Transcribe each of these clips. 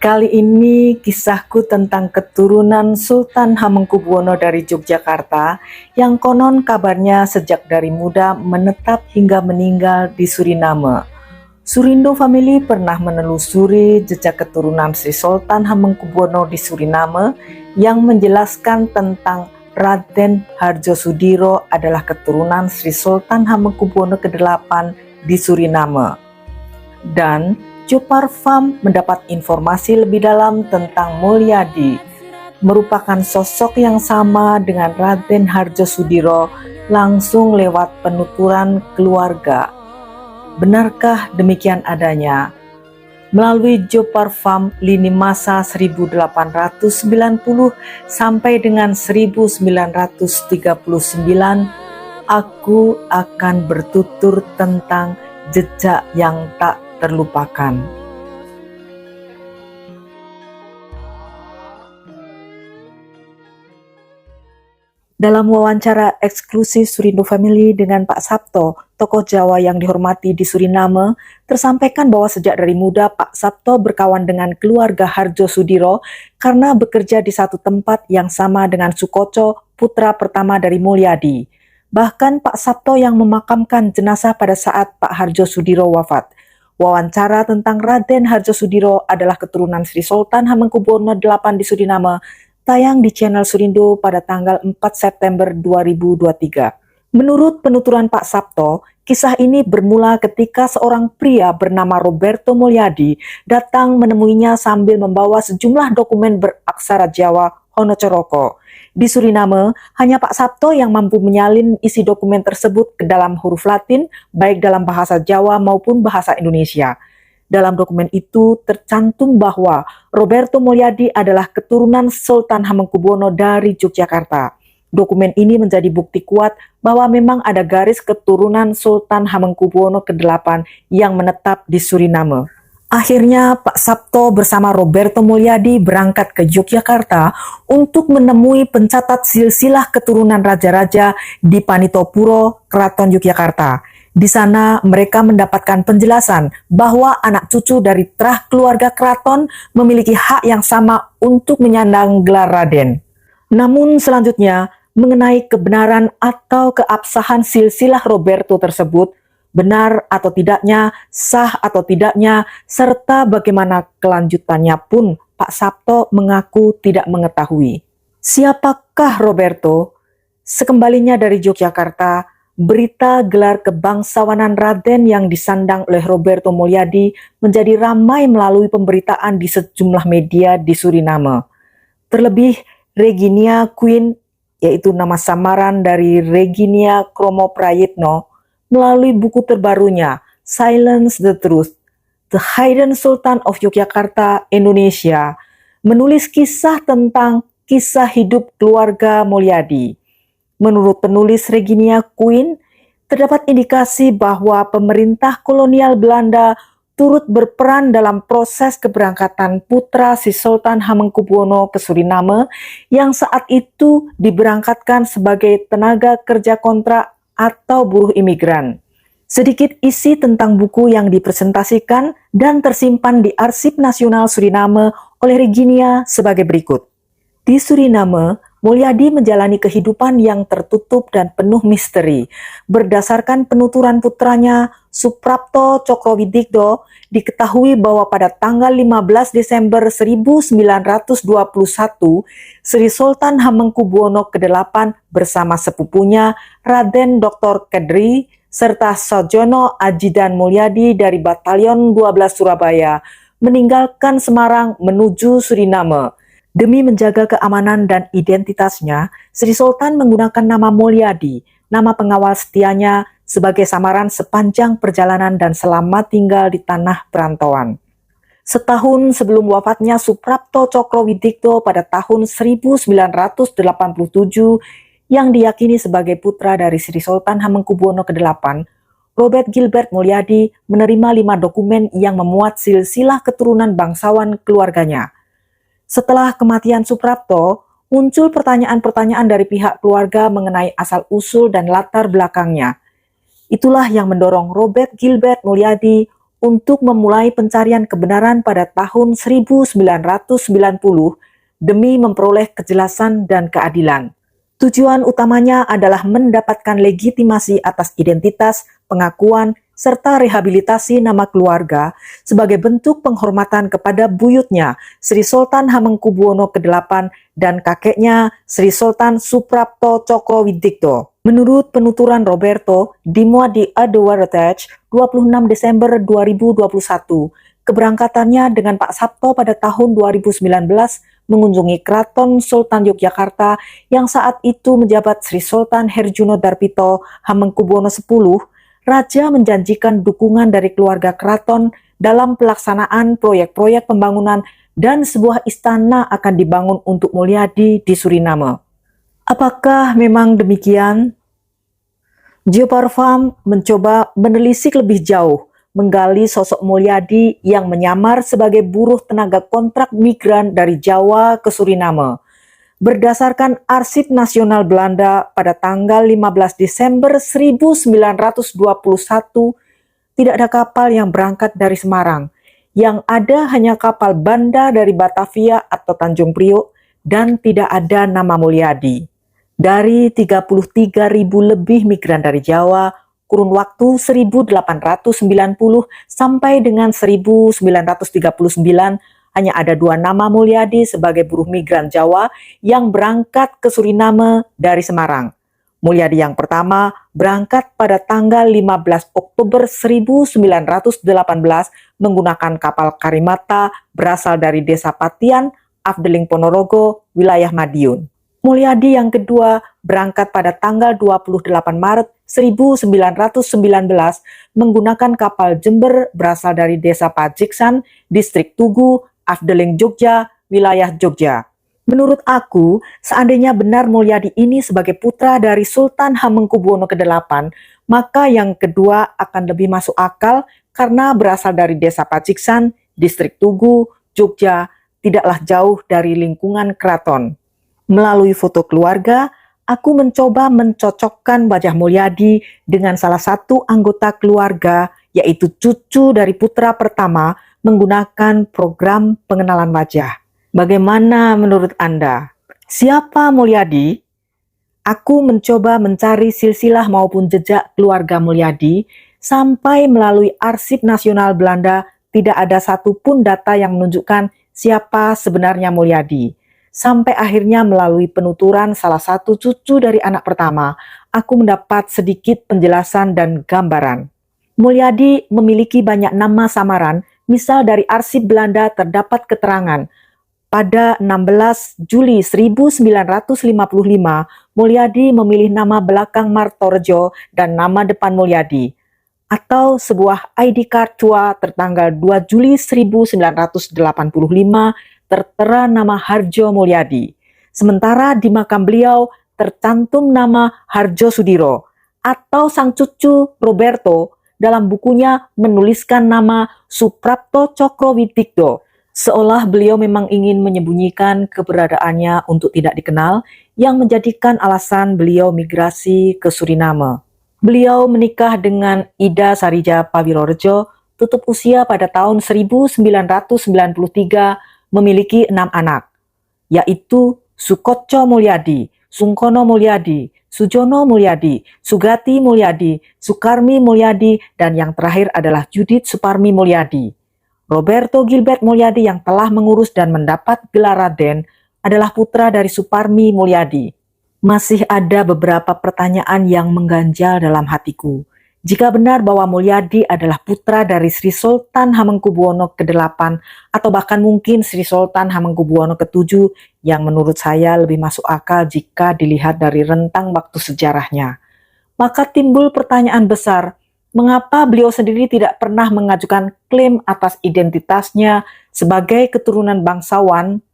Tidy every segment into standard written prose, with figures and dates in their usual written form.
Kali ini kisahku tentang keturunan Sultan Hamengkubuwono dari Yogyakarta yang konon kabarnya sejak dari muda menetap hingga meninggal di Suriname. Surindo Family pernah menelusuri jejak keturunan Sri Sultan Hamengkubuwono di Suriname yang menjelaskan tentang Raden Harjosudiro adalah keturunan Sri Sultan Hamengkubuwono ke-8 di Suriname. Dan Jopar Farm mendapat informasi lebih dalam tentang Mulyadi, merupakan sosok yang sama dengan Raden Harjosudiro langsung lewat penuturan keluarga. Benarkah demikian adanya? Melalui Jopar Farm lini masa 1890 sampai dengan 1939, aku akan bertutur tentang jejak yang tak terlupakan. Dalam wawancara eksklusif Surindo Family dengan Pak Sabto, tokoh Jawa yang dihormati di Suriname, tersampaikan bahwa sejak dari muda Pak Sabto berkawan dengan keluarga Harjosudiro karena bekerja di satu tempat yang sama dengan Sukoco, putra pertama dari Mulyadi. Bahkan Pak Sabto yang memakamkan jenazah pada saat Pak Harjosudiro wafat. Wawancara tentang Raden Harjosudiro adalah keturunan Sri Sultan Hamengkubuwono 8 di Suriname, tayang di channel Surindo pada tanggal 4 September 2023. Menurut penuturan Pak Sabto, kisah ini bermula ketika seorang pria bernama Roberto Mulyadi datang menemuinya sambil membawa sejumlah dokumen beraksara Jawa Honocoroko. Di Suriname, hanya Pak Sabto yang mampu menyalin isi dokumen tersebut ke dalam huruf Latin, baik dalam bahasa Jawa maupun bahasa Indonesia. Dalam dokumen itu tercantum bahwa Roberto Mulyadi adalah keturunan Sultan Hamengkubuwono dari Yogyakarta. Dokumen ini menjadi bukti kuat bahwa memang ada garis keturunan Sultan Hamengkubuwono ke-8 yang menetap di Suriname. Akhirnya Pak Sabto bersama Roberto Mulyadi berangkat ke Yogyakarta untuk menemui pencatat silsilah keturunan raja-raja di Panitopuro, Keraton Yogyakarta. Di sana mereka mendapatkan penjelasan bahwa anak cucu dari terah keluarga keraton memiliki hak yang sama untuk menyandang gelar Raden. Namun selanjutnya, mengenai kebenaran atau keabsahan silsilah Roberto tersebut, benar atau tidaknya, sah atau tidaknya, serta bagaimana kelanjutannya pun Pak Sabto mengaku tidak mengetahui. Siapakah Roberto? Sekembalinya dari Yogyakarta, berita gelar kebangsawanan Raden yang disandang oleh Roberto Mulyadi menjadi ramai melalui pemberitaan di sejumlah media di Suriname. Terlebih, Reginia Queen, yaitu nama samaran dari Reginia Kromo Prayitno, melalui buku terbarunya, Silence the Truth, The Hidden Sultan of Yogyakarta, Indonesia, menulis kisah tentang kisah hidup keluarga Mulyadi. Menurut penulis Reginia Queen, terdapat indikasi bahwa pemerintah kolonial Belanda turut berperan dalam proses keberangkatan putra si Sultan Hamengkubuwono ke Suriname yang saat itu diberangkatkan sebagai tenaga kerja kontrak atau buruh imigran. Sedikit isi tentang buku yang dipresentasikan dan tersimpan di Arsip Nasional Suriname oleh Reginia sebagai berikut. Di Suriname, Mulyadi menjalani kehidupan yang tertutup dan penuh misteri. Berdasarkan penuturan putranya, Suprapto Cokrowidikdo, diketahui bahwa pada tanggal 15 Desember 1921, Sri Sultan Hamengkubuwono ke-8 bersama sepupunya Raden Dr. Kedri serta Sojono Ajidan Mulyadi dari Batalion 12 Surabaya meninggalkan Semarang menuju Suriname. Demi menjaga keamanan dan identitasnya, Sri Sultan menggunakan nama Mulyadi, nama pengawal setianya sebagai samaran sepanjang perjalanan dan selama tinggal di tanah perantauan. Setahun sebelum wafatnya Suprapto Cokrowidikdo pada tahun 1987 yang diyakini sebagai putra dari Sri Sultan Hamengkubuwono ke-8, Robert Gilbert Mulyadi menerima 5 dokumen yang memuat silsilah keturunan bangsawan keluarganya. Setelah kematian Suprapto, muncul pertanyaan-pertanyaan dari pihak keluarga mengenai asal-usul dan latar belakangnya. Itulah yang mendorong Robert Gilbert Mulyadi untuk memulai pencarian kebenaran pada tahun 1990 demi memperoleh kejelasan dan keadilan. Tujuan utamanya adalah mendapatkan legitimasi atas identitas, pengakuan, serta rehabilitasi nama keluarga sebagai bentuk penghormatan kepada buyutnya Sri Sultan Hamengkubuwono ke-8 dan kakeknya Sri Sultan Suprapto Cokrowidigdo. Menurut penuturan Roberto, dimuat di A The Heritage 26 Desember 2021, keberangkatannya dengan Pak Sapto pada tahun 2019 mengunjungi Keraton Sultan Yogyakarta yang saat itu menjabat Sri Sultan Herjuno Darpito Hamengkubuwono X, Raja menjanjikan dukungan dari keluarga keraton dalam pelaksanaan proyek-proyek pembangunan dan sebuah istana akan dibangun untuk Mulyadi di Suriname. Apakah memang demikian? Geoparfam mencoba menelisik lebih jauh, menggali sosok Mulyadi yang menyamar sebagai buruh tenaga kontrak migran dari Jawa ke Suriname. Berdasarkan Arsip Nasional Belanda pada tanggal 15 Desember 1921, tidak ada kapal yang berangkat dari Semarang. Yang ada hanya kapal Banda dari Batavia atau Tanjung Priok dan tidak ada nama Mulyadi. Dari 33.000 lebih migran dari Jawa, kurun waktu 1890 sampai dengan 1939, hanya ada 2 nama Mulyadi sebagai buruh migran Jawa yang berangkat ke Suriname dari Semarang. Mulyadi yang pertama berangkat pada tanggal 15 Oktober 1918 menggunakan kapal Karimata berasal dari Desa Patian, Afdeling Ponorogo, wilayah Madiun. Mulyadi yang kedua berangkat pada tanggal 28 Maret 1919 menggunakan kapal Jember berasal dari Desa Pajiksan, Distrik Tugu, Afdeling Jogja, wilayah Jogja. Menurut aku, seandainya benar Mulyadi ini sebagai putra dari Sultan Hamengkubuwono ke-8, maka yang kedua akan lebih masuk akal karena berasal dari Desa Pajiksan, Distrik Tugu, Jogja, tidaklah jauh dari lingkungan keraton. Melalui foto keluarga, aku mencoba mencocokkan wajah Mulyadi dengan salah satu anggota keluarga, yaitu cucu dari putra pertama, menggunakan program pengenalan wajah. Bagaimana menurut Anda? Siapa Mulyadi? Aku mencoba mencari silsilah maupun jejak keluarga Mulyadi, sampai melalui Arsip Nasional Belanda tidak ada satupun data yang menunjukkan siapa sebenarnya Mulyadi. Sampai akhirnya melalui penuturan salah satu cucu dari anak pertama, aku mendapat sedikit penjelasan dan gambaran. Mulyadi memiliki banyak nama samaran, misal dari arsip Belanda terdapat keterangan. Pada 16 Juli 1955, Mulyadi memilih nama belakang Martorejo dan nama depan Mulyadi. Atau sebuah ID card tua tertanggal 2 Juli 1985, tertera nama Harjo Mulyadi. Sementara di makam beliau tercantum nama Harjo Sudiro, atau sang cucu Roberto dalam bukunya menuliskan nama Suprapto Cokrowidigdo, seolah beliau memang ingin menyembunyikan keberadaannya untuk tidak dikenal, yang menjadikan alasan beliau migrasi ke Suriname. Beliau menikah dengan Ida Sarija Pawirorejo, tutup usia pada tahun 1993, memiliki 6 anak, yaitu Sukotjo Mulyadi, Sungkono Mulyadi, Sujono Mulyadi, Sugati Mulyadi, Sukarmi Mulyadi, dan yang terakhir adalah Judith Suparmi Mulyadi. Roberto Gilbert Mulyadi yang telah mengurus dan mendapat gelar Raden adalah putra dari Suparmi Mulyadi. Masih ada beberapa pertanyaan yang mengganjal dalam hatiku. Jika benar bahwa Mulyadi adalah putra dari Sri Sultan Hamengkubuwono ke-8 atau bahkan mungkin Sri Sultan Hamengkubuwono ke-7 yang menurut saya lebih masuk akal jika dilihat dari rentang waktu sejarahnya, maka timbul pertanyaan besar, mengapa beliau sendiri tidak pernah mengajukan klaim atas identitasnya sebagai keturunan bangsawan?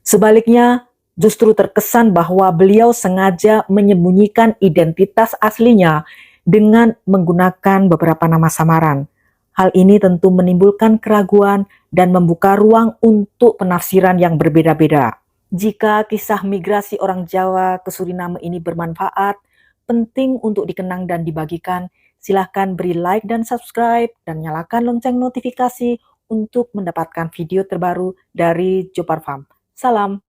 Sebaliknya, justru terkesan bahwa beliau sengaja menyembunyikan identitas aslinya dengan menggunakan beberapa nama samaran. Hal ini tentu menimbulkan keraguan dan membuka ruang untuk penafsiran yang berbeda-beda. Jika kisah migrasi orang Jawa ke Suriname ini bermanfaat, penting untuk dikenang dan dibagikan, Silahkan beri like dan subscribe dan nyalakan lonceng notifikasi untuk mendapatkan video terbaru dari Jopar Farm. Salam!